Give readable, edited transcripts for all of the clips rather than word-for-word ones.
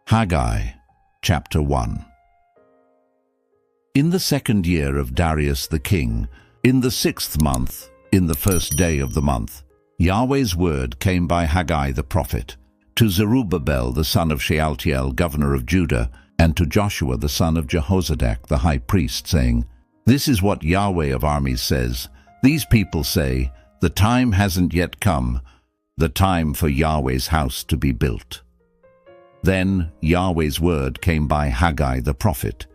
Haggai, chapter 1. In the 2nd year of Darius the king, in the 6th month, in the 1st day of the month, Yahweh's word came by Haggai the prophet, to Zerubbabel the son of Shealtiel, governor of Judah, and to Joshua the son of Jehozadak the high priest, saying, This is what Yahweh of armies says. These people say, The time hasn't yet come, the time for Yahweh's house to be built. Then Yahweh's word came by Haggai the prophet,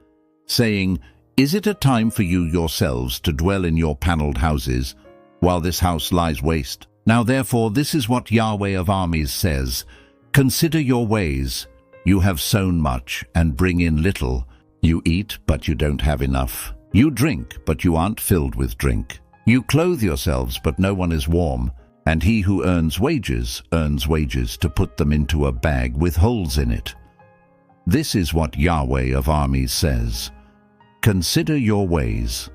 saying, Is it a time for you yourselves to dwell in your paneled houses, while this house lies waste? Now therefore this is what Yahweh of armies says, Consider your ways. You have sown much and bring in little. You eat, but you don't have enough. You drink, but you aren't filled with drink. You clothe yourselves, but no one is warm. And he who earns wages to put them into a bag with holes in it. This is what Yahweh of armies says. Consider your ways.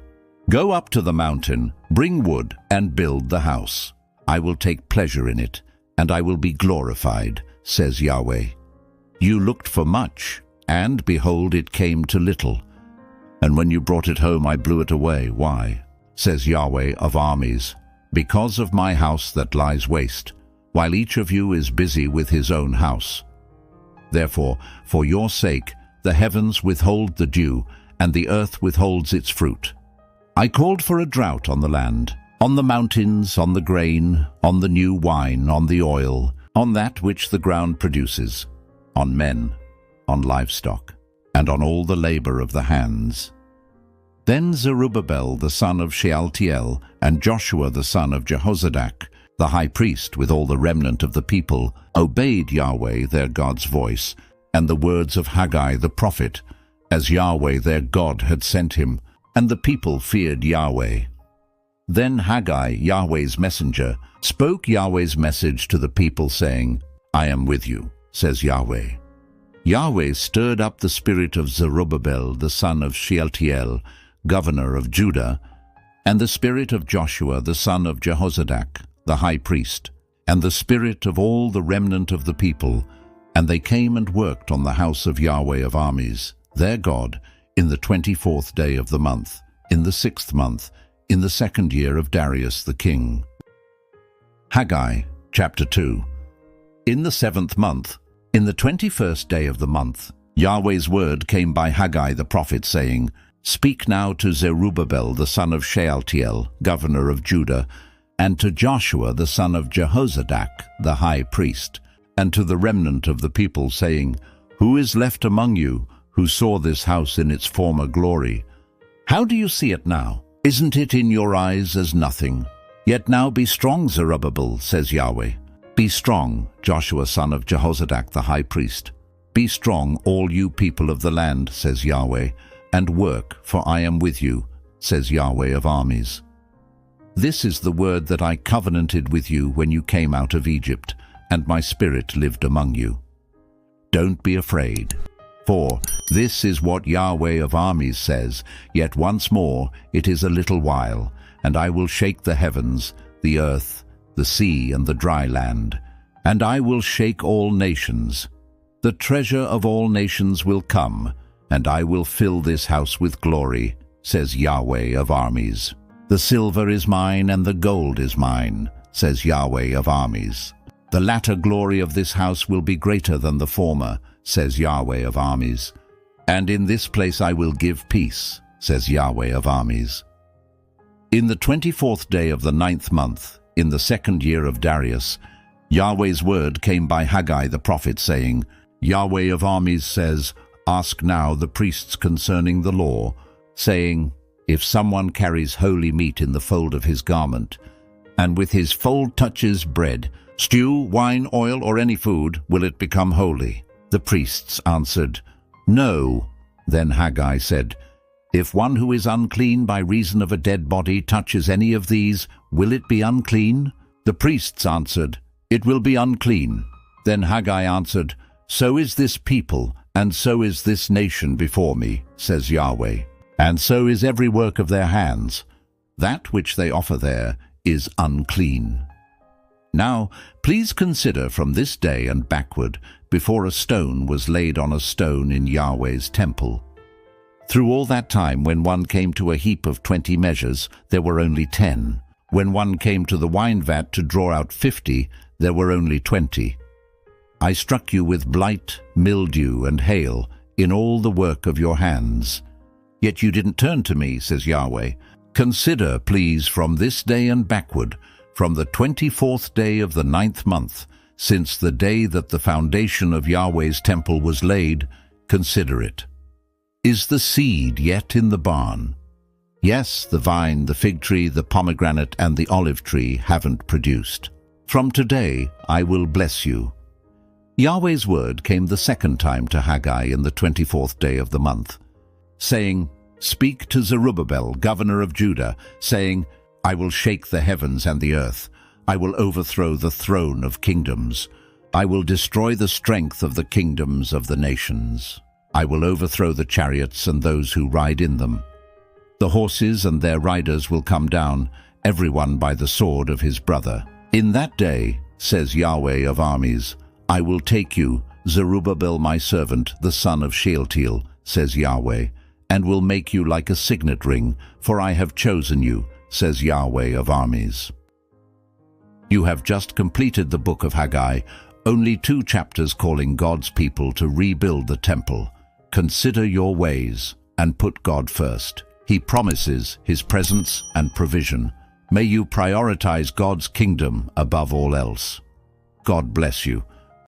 Go up to the mountain, bring wood, and build the house. I will take pleasure in it, and I will be glorified, says Yahweh. You looked for much, and behold, it came to little. And when you brought it home, I blew it away. Why? Says Yahweh of armies. Because of my house that lies waste, while each of you is busy with his own house. Therefore, for your sake, the heavens withhold the dew, and the earth withholds its fruit. I called for a drought on the land, on the mountains, on the grain, on the new wine, on the oil, on that which the ground produces, on men, on livestock, and on all the labor of the hands. Then Zerubbabel the son of Shealtiel and Joshua the son of Jehozadak, the high priest with all the remnant of the people, obeyed Yahweh their God's voice and the words of Haggai the prophet, as Yahweh their God had sent him, and the people feared Yahweh. Then Haggai, Yahweh's messenger, spoke Yahweh's message to the people, saying, I am with you, says Yahweh. Yahweh stirred up the spirit of Zerubbabel the son of Shealtiel, governor of Judah, and the spirit of Joshua the son of Jehozadak, the high priest, and the spirit of all the remnant of the people, and they came and worked on the house of Yahweh of armies, their God, in the 24th day of the month, in the 6th month, in the 2nd year of Darius the king. Haggai, chapter 2. In the 7th month, in the 21st day of the month, Yahweh's word came by Haggai the prophet, saying, Speak now to Zerubbabel the son of Shealtiel, governor of Judah, and to Joshua the son of Jehozadak, the high priest, and to the remnant of the people, saying, Who is left among you who saw this house in its former glory? How do you see it now? Isn't it in your eyes as nothing? Yet now be strong, Zerubbabel, says Yahweh. Be strong, Joshua son of Jehozadak, the high priest. Be strong, all you people of the land, says Yahweh, and work, for I am with you, says Yahweh of armies. This is the word that I covenanted with you when you came out of Egypt, and my spirit lived among you. Don't be afraid, for this is what Yahweh of armies says, Yet once more it is a little while, and I will shake the heavens, the earth, the sea, and the dry land, and I will shake all nations. The treasure of all nations will come, and I will fill this house with glory, says Yahweh of armies. The silver is mine and the gold is mine, says Yahweh of armies. The latter glory of this house will be greater than the former, says Yahweh of armies. And in this place I will give peace, says Yahweh of armies. In the 24th day of the 9th month, in the 2nd year of Darius, Yahweh's word came by Haggai the prophet, saying, Yahweh of armies says, Ask now the priests concerning the law, saying, If someone carries holy meat in the fold of his garment, and with his fold touches bread, stew, wine, oil, or any food, will it become holy? The priests answered, No. Then Haggai said, If one who is unclean by reason of a dead body touches any of these, will it be unclean? The priests answered, It will be unclean. Then Haggai answered, So is this people, and so is this nation before me, says Yahweh, and so is every work of their hands. That which they offer there is unclean. Now, please consider from this day and backward, before a stone was laid on a stone in Yahweh's temple. Through all that time, when one came to a heap of 20 measures, there were only 10. When one came to the wine vat to draw out 50, there were only 20. I struck you with blight, mildew, and hail in all the work of your hands. Yet you didn't turn to me, says Yahweh. Consider, please, from this day and backward, from the 24th day of the 9th month, since the day that the foundation of Yahweh's temple was laid, consider it. Is the seed yet in the barn? Yes, the vine, the fig tree, the pomegranate, and the olive tree haven't produced. From today I will bless you. Yahweh's word came the second time to Haggai in the 24th day of the month, saying, Speak to Zerubbabel, governor of Judah, saying, I will shake the heavens and the earth. I will overthrow the throne of kingdoms. I will destroy the strength of the kingdoms of the nations. I will overthrow the chariots and those who ride in them. The horses and their riders will come down, everyone by the sword of his brother. In that day, says Yahweh of armies, I will take you, Zerubbabel my servant, the son of Shealtiel, says Yahweh, and will make you like a signet ring, for I have chosen you, says Yahweh of armies. You have just completed the book of Haggai, only 2 chapters calling God's people to rebuild the temple. Consider your ways and put God first. He promises His presence and provision. May you prioritize God's kingdom above all else. God bless you.